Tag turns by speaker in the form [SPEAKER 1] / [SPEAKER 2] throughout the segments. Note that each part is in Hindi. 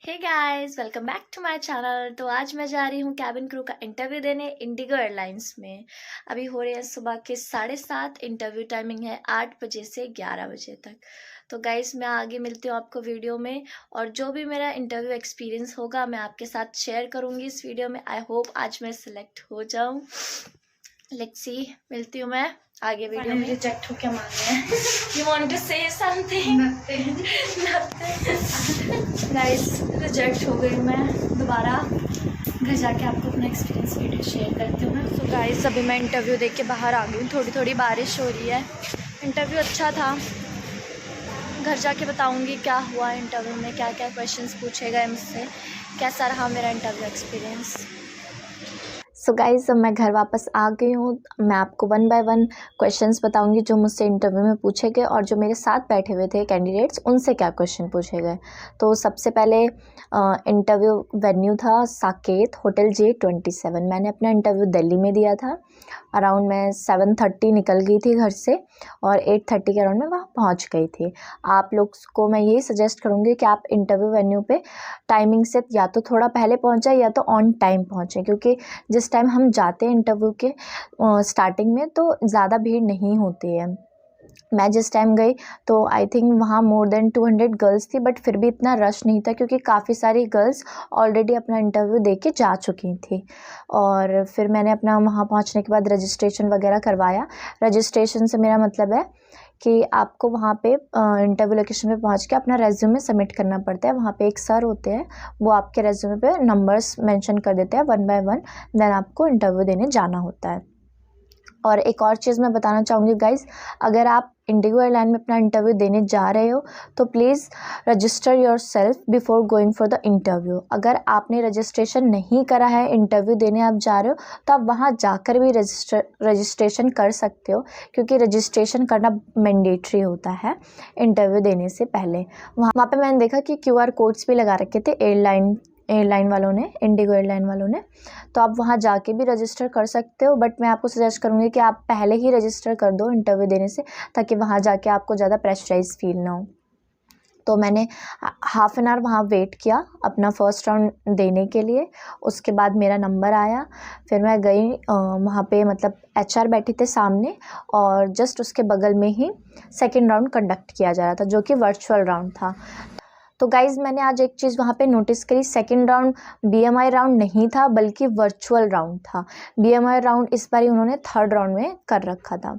[SPEAKER 1] Hey guys, welcome back to my channel. तो आज मैं जा रही हूँ कैबिन क्रू का इंटरव्यू देने इंडिगो एयरलाइंस में। अभी हो रहे हैं सुबह के 7:30। इंटरव्यू टाइमिंग है 8 बजे से 11 बजे तक। तो गाइस, मैं आगे मिलती हूँ आपको वीडियो में, और जो भी मेरा इंटरव्यू एक्सपीरियंस होगा मैं आपके साथ शेयर करूँगी इस वीडियो में। आई होप आज मैं सिलेक्ट हो जाऊँ। लेट्स सी, मिलती हूँ मैं आगे वीडियो में। रिजेक्ट हो क्या मान रहे हैं? You want to say something? Guys, reject हो गई मैं। दोबारा घर जाके आपको अपना एक्सपीरियंस वीडियो शेयर करती हूँ मैं। तो गाइस, अभी मैं इंटरव्यू देख के बाहर आ गई हूँ। थोड़ी थोड़ी बारिश हो रही है। इंटरव्यू अच्छा था। घर जाके बताऊँगी क्या हुआ इंटरव्यू में, क्या क्या क्वेश्चंस पूछे गए मुझसे, कैसा रहा मेरा इंटरव्यू एक्सपीरियंस। सो गाइज, अब मैं घर वापस आ गई हूँ। मैं आपको 1 बाय 1 क्वेश्चंस बताऊंगी जो मुझसे इंटरव्यू में पूछे गए, और जो मेरे साथ बैठे हुए थे कैंडिडेट्स उनसे क्या क्वेश्चन पूछे गए। तो सबसे पहले इंटरव्यू वेन्यू था साकेत होटल J27। मैंने अपना इंटरव्यू दिल्ली में दिया था। अराउंड मैं 7:30 निकल गई थी घर से, और 8:30 के अराउंड में वहाँ पहुँच गई थी। आप लोग को मैं यही सजेस्ट करूँगी कि आप इंटरव्यू वेन्यू पे टाइमिंग से या तो थोड़ा पहले पहुँच जाए या तो ऑन टाइम पहुँचें, क्योंकि जिस टाइम हम जाते हैं इंटरव्यू के स्टार्टिंग में तो ज़्यादा भीड़ नहीं होती है। मैं जिस टाइम गई तो आई थिंक वहाँ मोर देन 200 गर्ल्स थी, बट फिर भी इतना रश नहीं था क्योंकि काफ़ी सारी गर्ल्स ऑलरेडी अपना इंटरव्यू दे के जा चुकी थी। और फिर मैंने अपना वहाँ पहुँचने के बाद रजिस्ट्रेशन वगैरह करवाया। रजिस्ट्रेशन से मेरा मतलब है कि आपको वहाँ पे इंटरव्यू लोकेशन पे पहुँच के अपना रेज्यूमे सबमिट करना पड़ता है। वहाँ पे एक सर होते हैं, वो आपके रेज्यूमे पे नंबर्स मेंशन कर देते हैं 1 बाय 1। देन आपको इंटरव्यू देने जाना होता है। और एक और चीज़ मैं बताना चाहूँगी गाइज़, अगर आप इंडिगो एयरलाइन में अपना इंटरव्यू देने जा रहे हो तो please register your self before going for the interview. अगर आपने रजिस्ट्रेशन नहीं करा है, इंटरव्यू देने आप जा रहे हो, तो आप वहाँ जाकर भी रजिस्ट्रेशन कर सकते हो, क्योंकि रजिस्ट्रेशन करना मैंडेटरी होता है इंटरव्यू देने से पहले। वहाँ पे मैंने देखा कि QR कोड्स भी लगा रखे थे एयरलाइन वालों ने, इंडिगो एयरलाइन वालों ने। तो आप वहाँ जाके भी रजिस्टर कर सकते हो, बट मैं आपको सजेस्ट करूँगी कि आप पहले ही रजिस्टर कर दो इंटरव्यू देने से, ताकि वहाँ जाके आपको ज़्यादा प्रेशराइज फील ना हो। तो मैंने हाफ एन आवर वहाँ वेट किया अपना फ़र्स्ट राउंड देने के लिए। उसके बाद मेरा नंबर आया। फिर मैं गई वहाँ पे, मतलब HR बैठे थे सामने, और जस्ट उसके बगल में ही सेकेंड राउंड कंडक्ट किया जा रहा था, जो कि वर्चुअल राउंड था। तो गाइज़, मैंने आज एक चीज़ वहाँ पे नोटिस करी। सेकंड राउंड BMI राउंड नहीं था, बल्कि वर्चुअल राउंड था। BMI राउंड इस बार उन्होंने थर्ड राउंड में कर रखा था।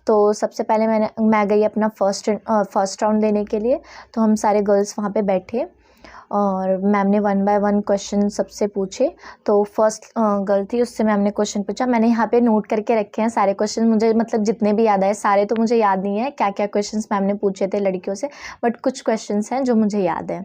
[SPEAKER 1] तो सबसे पहले मैं गई अपना फर्स्ट राउंड देने के लिए। तो हम सारे गर्ल्स वहाँ पे बैठे, और मैम ने 1 बाय 1 क्वेश्चन सबसे पूछे। तो फर्स्ट गर्ल थी, उससे मैम ने क्वेश्चन पूछा। मैंने यहाँ पे नोट करके रखे हैं सारे क्वेश्चन, मुझे मतलब जितने भी याद आए। सारे तो मुझे याद नहीं है क्या क्या क्वेश्चंस मैम ने पूछे थे लड़कियों से, बट कुछ क्वेश्चंस हैं जो मुझे याद है।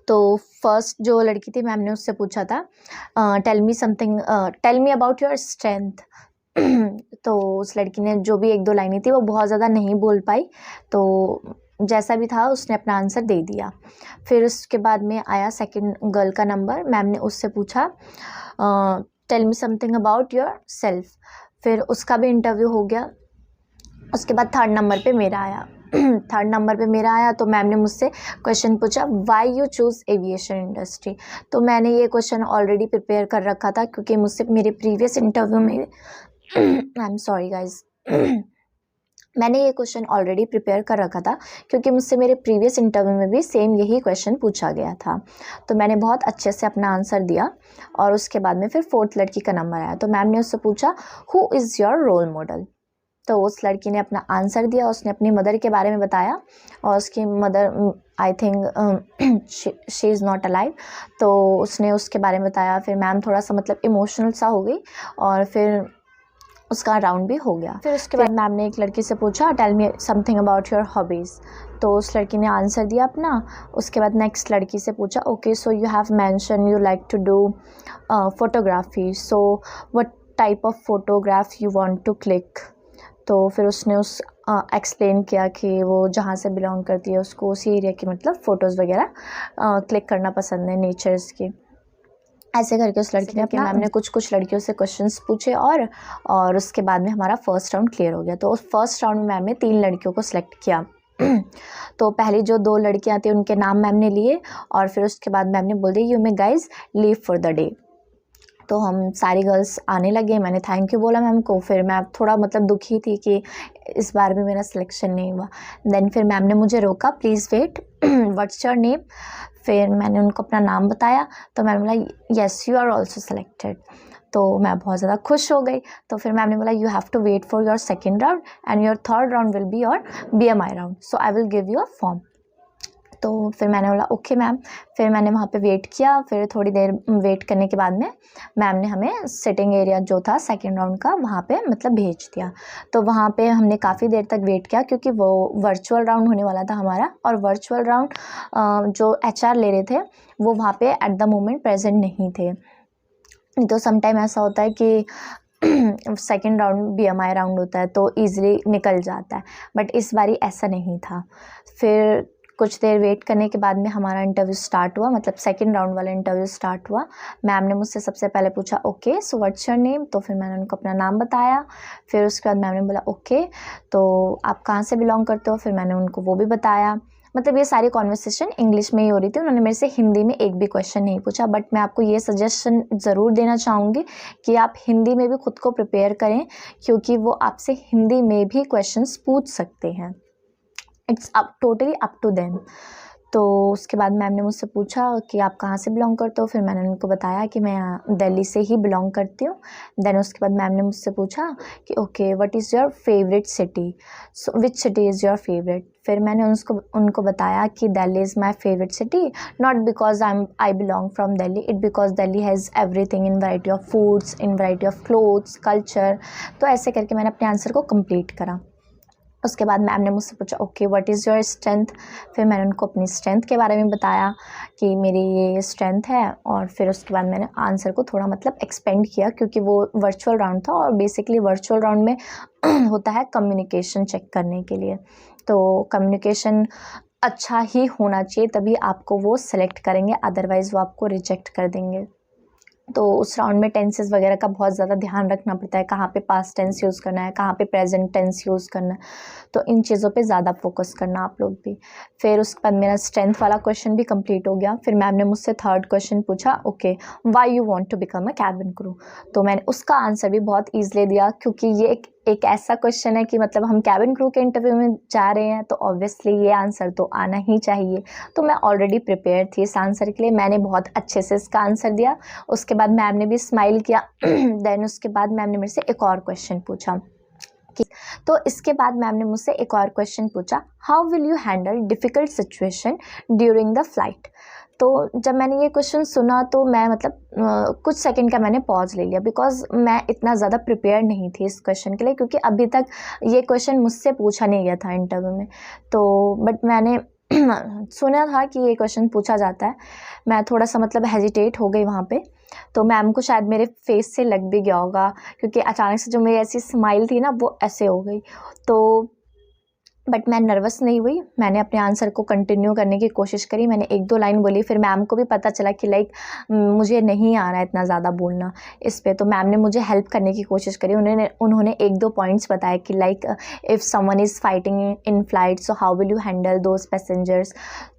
[SPEAKER 1] तो फर्स्ट जो लड़की थी, मैम ने उससे पूछा था tell me about your strength. तो उस लड़की ने जो भी 1-2 लाइनें थी वो बहुत ज़्यादा नहीं बोल पाई, तो जैसा भी था उसने अपना आंसर दे दिया। फिर उसके बाद में आया सेकंड गर्ल का नंबर। मैम ने उससे पूछा tell me something about yourself. फिर उसका भी इंटरव्यू हो गया। उसके बाद थर्ड नंबर पे मेरा आया। थर्ड नंबर पे मेरा आया तो मैम ने मुझसे क्वेश्चन पूछा, why you choose aviation industry. तो मैंने ये क्वेश्चन ऑलरेडी प्रिपेयर कर रखा था, क्योंकि मुझसे मेरे प्रीवियस इंटरव्यू में आई एम सॉरी गाइज, मैंने ये क्वेश्चन ऑलरेडी प्रिपेयर कर रखा था, क्योंकि मुझसे मेरे प्रीवियस इंटरव्यू में भी सेम यही क्वेश्चन पूछा गया था। तो मैंने बहुत अच्छे से अपना आंसर दिया। और उसके बाद में फिर फोर्थ लड़की का नंबर आया, तो मैम ने उससे पूछा, who is your role model. तो उस लड़की ने अपना आंसर दिया। उसने अपनी मदर के बारे में बताया, और उसकी mother I think she is not alive. तो उसने उसके बारे में बताया। फिर मैम थोड़ा सा मतलब इमोशनल सा हो गई, और फिर उसका राउंड भी हो गया। फिर उसके बाद मैम ने एक लड़की से पूछा, tell me something about your hobbies. तो उस लड़की ने आंसर दिया अपना। उसके बाद नेक्स्ट लड़की से पूछा, okay so you have mention you like to do photography, so what type of photograph you want to click. तो फिर उसने एक्सप्लेन किया कि वो जहाँ से बिलोंग करती है उसको उसी एरिया की मतलब फ़ोटोज़ वगैरह क्लिक करना पसंद है, नेचर्स की। ऐसे करके उस लड़की ने अपना, मैम ने कुछ लड़कियों से क्वेश्चंस पूछे, और उसके बाद में हमारा फर्स्ट राउंड क्लियर हो गया। तो उस फर्स्ट राउंड में मैम ने 3 लड़कियों को सिलेक्ट किया। तो पहली जो 2 लड़कियां थी उनके नाम मैम ने लिए और फिर उसके बाद मैम ने बोल दिया you may guys leave for the day. तो हम सारी गर्ल्स आने लगे, मैंने थैंक यू बोला मैम को। फिर मैं थोड़ा मतलब दुखी थी कि इस बार भी मेरा सिलेक्शन नहीं हुआ। देन फिर मैम ने मुझे रोका, please wait, what's your name. फिर मैंने उनको अपना नाम बताया तो मैम बोला yes you are also selected. तो मैं बहुत ज़्यादा खुश हो गई। तो फिर मैम ने बोला you have to wait for your second round and your third round will be your BMI round, so I will give you a form. तो फिर मैंने बोला ओके मैम। फिर मैंने वहाँ पे वेट किया। फिर थोड़ी देर वेट करने के बाद में मैम ने हमें सिटिंग एरिया जो था सेकेंड राउंड का वहाँ पे मतलब भेज दिया। तो वहाँ पे हमने काफ़ी देर तक वेट किया क्योंकि वो वर्चुअल राउंड होने वाला था हमारा, और वर्चुअल राउंड जो HR ले रहे थे वो वहाँ पे एट द मोमेंट प्रेजेंट नहीं थे। तो समटाइम ऐसा होता है कि सेकेंड राउंड BMI राउंड होता है तो ईज़िली निकल जाता है, बट इस बारी ऐसा नहीं था। फिर कुछ देर वेट करने के बाद में हमारा इंटरव्यू स्टार्ट हुआ, मतलब सेकेंड राउंड वाला इंटरव्यू स्टार्ट हुआ। मैम ने मुझसे सबसे पहले पूछा okay so what's your name, तो फिर मैंने उनको अपना नाम बताया। फिर उसके बाद मैम ने बोला ओके तो आप कहाँ से बिलोंग करते हो, फिर मैंने उनको वो भी बताया। मतलब ये सारी कॉन्वर्सेशन इंग्लिश में ही हो रही थी, उन्होंने मेरे से हिंदी में एक भी क्वेश्चन नहीं पूछा। बट मैं आपको ये सजेशन ज़रूर देना चाहूँगी कि आप हिंदी में भी खुद को प्रिपेयर करें, क्योंकि वो आपसे हिंदी में भी क्वेश्चंस पूछ सकते हैं। It's totally up to them. तो उसके बाद मैम ने मुझसे पूछा कि आप कहाँ से बिलोंग करते हो, फिर मैंने उनको बताया कि मैं दिल्ली से ही बिलोंग करती हूँ। देन उसके बाद मैम ने मुझसे पूछा कि okay what is your favourite city, so which city is your favourite. फिर मैंने उनको बताया कि Delhi is my favourite city, not because I belong from Delhi, it because Delhi has everything in variety of foods, in variety of clothes, culture. तो ऐसे करके मैंने अपने आंसर को कंप्लीट करा। उसके बाद मैम ने मुझसे पूछा okay what is your strength. फिर मैंने उनको अपनी स्ट्रेंथ के बारे में बताया कि मेरी ये स्ट्रेंथ है। और फिर उसके बाद मैंने आंसर को थोड़ा मतलब एक्सपेंड किया, क्योंकि वो वर्चुअल राउंड था और बेसिकली वर्चुअल राउंड में होता है कम्युनिकेशन चेक करने के लिए। तो कम्युनिकेशन अच्छा ही होना चाहिए तभी आपको वो सेलेक्ट करेंगे, अदरवाइज़ वो आपको रिजेक्ट कर देंगे। तो उस राउंड में टेंसेस वगैरह का बहुत ज़्यादा ध्यान रखना पड़ता है, कहाँ पे पास्ट टेंस यूज़ करना है, कहाँ पे प्रेजेंट टेंस यूज़ करना है। तो इन चीज़ों पे ज़्यादा फोकस करना आप लोग भी। फिर उसके बाद मेरा स्ट्रेंथ वाला क्वेश्चन भी कंप्लीट हो गया। फिर मैम ने मुझसे थर्ड क्वेश्चन पूछा okay why you want to become a cabin crew. तो मैंने उसका आंसर भी बहुत ईजिली दिया, क्योंकि ये एक ऐसा क्वेश्चन है कि मतलब हम कैबिन क्रू के इंटरव्यू में जा रहे हैं तो ऑब्वियसली ये आंसर तो आना ही चाहिए। तो मैं ऑलरेडी प्रिपेयर थी इस आंसर के लिए, मैंने बहुत अच्छे से इसका आंसर दिया। उसके बाद मैम ने भी स्माइल किया। देन उसके बाद मैम ने मेरे से एक और क्वेश्चन पूछा। तो इसके बाद मैम ने मुझसे एक और क्वेश्चन पूछा how will you handle difficult situation during the flight. तो जब मैंने ये क्वेश्चन सुना तो मैं मतलब कुछ सेकंड का मैंने पॉज ले लिया, बिकॉज मैं इतना ज़्यादा प्रिपेयर नहीं थी इस क्वेश्चन के लिए, क्योंकि अभी तक ये क्वेश्चन मुझसे पूछा नहीं गया था इंटरव्यू में। तो बट मैंने सुना था कि ये क्वेश्चन पूछा जाता है। मैं थोड़ा सा मतलब हेजिटेट हो गई वहाँ पे। तो मैम को शायद मेरे फेस से लग भी गया होगा, क्योंकि अचानक से जो मेरी ऐसी स्माइल थी ना वो ऐसे हो गई। तो बट मैं नर्वस नहीं हुई, मैंने अपने आंसर को कंटिन्यू करने की कोशिश करी। मैंने 1-2 लाइन बोली, फिर मैम को भी पता चला कि लाइक मुझे नहीं आ रहा है इतना ज़्यादा बोलना इस पे। तो मैम ने मुझे हेल्प करने की कोशिश करी। उन्होंने 1-2 पॉइंट्स बताए कि like if someone is fighting in flight so how will you handle those passengers.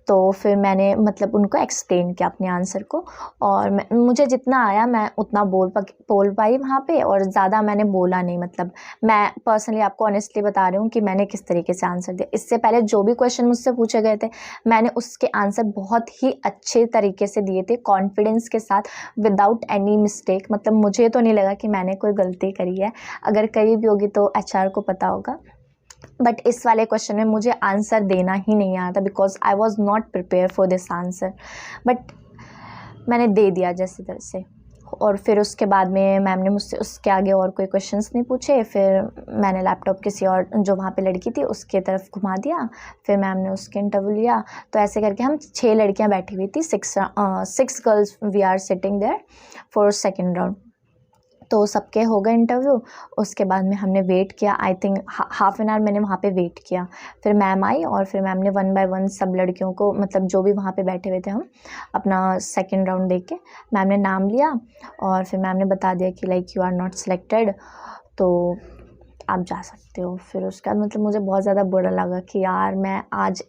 [SPEAKER 1] तो फिर मैंने मतलब उनको एक्सप्लेन किया अपने आंसर को, और मुझे जितना आया मैं उतना बोल पाई वहाँ पे, और ज़्यादा मैंने बोला नहीं। मतलब मैं पर्सनली आपको ऑनेस्टली बता रही हूँ कि मैंने किस तरीके से आंसर दिया। इससे पहले जो भी क्वेश्चन मुझसे पूछे गए थे मैंने उसके आंसर बहुत ही अच्छे तरीके से दिए थे, कॉन्फिडेंस के साथ, विदाउट एनी मिस्टेक। मतलब मुझे तो नहीं लगा कि मैंने कोई गलती करी है, अगर करी भी होगी तो HR को पता होगा। बट इस वाले क्वेश्चन में मुझे आंसर देना ही नहीं आया था, because I was not prepare for this answer. But मैंने दे दिया जैसे तरह से। और फिर उसके बाद में मैम ने मुझसे उसके आगे और कोई क्वेश्चंस नहीं पूछे। फिर मैंने लैपटॉप किसी और जो वहाँ पे लड़की थी उसके तरफ घुमा दिया। फिर मैम ने उसके इंटरव्यू लिया। तो ऐसे करके हम 6 लड़कियाँ बैठी हुई थी, 6 girls we are sitting there for second round. तो सबके हो गए इंटरव्यू। उसके बाद में हमने वेट किया, I think half an hour मैंने वहाँ पे वेट किया। फिर मैम आई और फिर मैम ने 1 बाय 1 सब लड़कियों को, मतलब जो भी वहाँ पे बैठे हुए थे, हम अपना सेकंड राउंड देख के मैम ने नाम लिया और फिर मैम ने बता दिया कि like you are not selected. तो
[SPEAKER 2] आप जा सकते हो। फिर उसके बाद मतलब मुझे बहुत ज़्यादा बुरा लगा कि यार मैं आज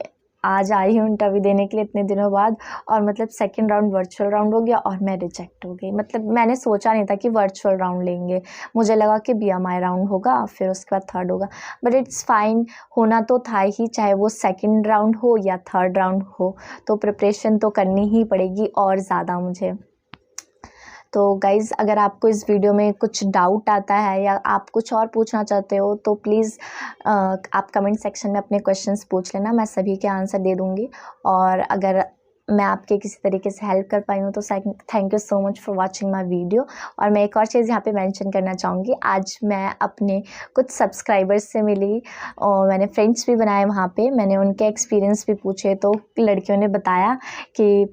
[SPEAKER 2] आई हूँ इंटरव्यू देने के लिए इतने दिनों बाद, और मतलब सेकंड राउंड वर्चुअल राउंड हो गया और मैं रिजेक्ट हो गई। मतलब मैंने सोचा नहीं था कि वर्चुअल राउंड लेंगे, मुझे लगा कि BMI राउंड होगा, फिर उसके बाद थर्ड होगा। बट इट्स फाइन, होना तो था ही, चाहे वो सेकंड राउंड हो या थर्ड राउंड हो, तो प्रिपरेशन तो करनी ही पड़ेगी और ज़्यादा मुझे। तो गाइज़, अगर आपको इस वीडियो में कुछ डाउट आता है या आप कुछ और पूछना चाहते हो तो प्लीज़ आप कमेंट सेक्शन में अपने क्वेश्चंस पूछ लेना, मैं सभी के आंसर दे दूँगी। और अगर मैं आपके किसी तरीके से हेल्प कर पाई हूँ तो thank you so much for watching my video. और मैं एक और चीज़ यहाँ पे मेंशन करना चाहूँगी, आज मैं अपने कुछ सब्सक्राइबर्स से मिली और मैंने फ्रेंड्स भी बनाए वहाँ पे, मैंने उनके एक्सपीरियंस भी पूछे। तो लड़कियों ने बताया कि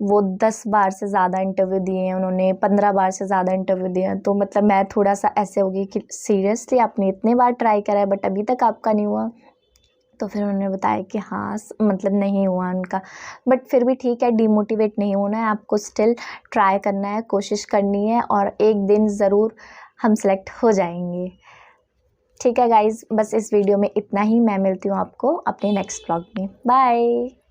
[SPEAKER 2] वो 10 बार से ज़्यादा इंटरव्यू दिए हैं, उन्होंने 15 बार से ज़्यादा इंटरव्यू दिए हैं। तो मतलब मैं थोड़ा सा ऐसे हो गई कि सीरियसली आपने इतने बार ट्राई करा है बट अभी तक आपका नहीं हुआ। तो फिर उन्होंने बताया कि हाँ मतलब नहीं हुआ उनका, बट फिर भी ठीक है, डिमोटिवेट नहीं होना है, आपको स्टिल ट्राई करना है, कोशिश करनी है और एक दिन ज़रूर हम सेलेक्ट हो जाएंगे। ठीक है गाइज़, बस इस वीडियो में इतना ही। मैं मिलती हूँ आपको अपने नेक्स्ट व्लॉग में। बाय।